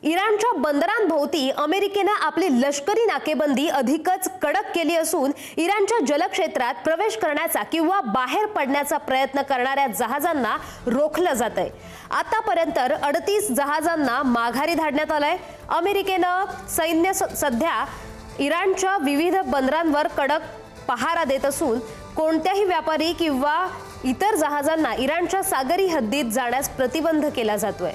इराणच्या बंदरांभोवती अमेरिकेने आपली लष्करी नाकेबंदी अधिकच कडक केली असून इराणच्या जलक्षेत्रात प्रवेश करण्याचा किंवा बाहेर पडण्याचा प्रयत्न करणाऱ्या जहाजांना रोखलं जातंय। आतापर्यंत 38 जहाजांना माघारी धाडण्यात आलंय। अमेरिकेनं सैन्य सध्या इराणच्या विविध बंदरांवर कडक पहारा देत असून कोणत्याही व्यापारी किंवा इतर जहाजांना इराणच्या सागरी हद्दीत जाण्यास प्रतिबंध केला जातोय।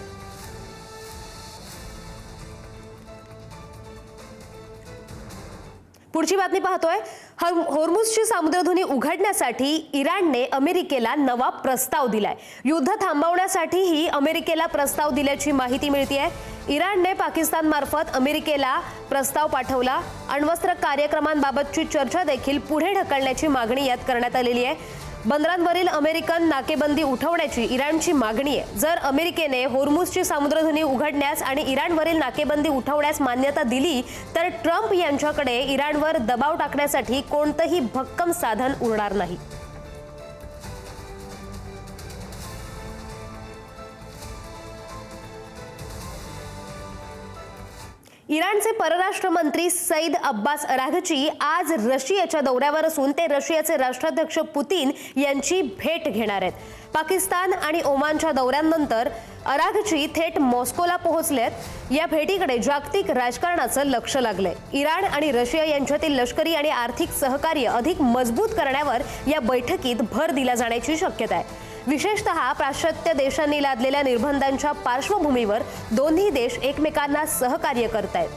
पुढची बातमी पाहतोय। होर्मुझची सामुद्रधुनी उघडण्यासाठी इराणने अमेरिकेला नवा प्रस्ताव दिलाय। युद्ध थांबवण्यासाठीही अमेरिकेला प्रस्ताव दिल्याची माहिती मिळतेय। इराणने पाकिस्तान मार्फत अमेरिकेला प्रस्ताव पाठवला। अण्वस्त्र कार्यक्रमांबाबतची चर्चा देखील पुढे ढकलण्याची मागणी यात करण्यात आलेली आहे। बंदरांवरील अमेरिकन नाकेबंदी उठवण्याची इराणची मागणी आहे। जर अमेरिकेने होर्मुझची सामुद्रधुनी उघडण्यास आणि इराणवरील नाकेबंदी उठवण्यास मान्यता दिली तर ट्रम्प यांच्याकडे इराणवर दबाव टाकण्यासाठी कोणतेही भक्कम साधन उरणार नाही। इराणचे परराष्ट्र मंत्री सईद अब्बास अराघची आज रशियाच्या दौऱ्यावर असून ते रशियाचे राष्ट्राध्यक्ष पुतीन यांची भेट घेणार आहेत। पाकिस्तान आणि ओमानच्या दौऱ्यानंतर अराघची थेट मॉस्कोला पोहोचलेत। या भेटीकडे जागतिक राजकारणाचं लक्ष लागलंय। इराण आणि रशिया यांच्यातील लष्करी आणि आर्थिक सहकार्य अधिक मजबूत करण्यावर या बैठकीत भर दिला जाण्याची शक्यता आहे। विशेषतः पाश्चात्य देशांनी लादलेल्या निर्बंधांच्या पार्श्वभूमीवर दोन्ही देश एकमेकांना सहकार्य करतायत।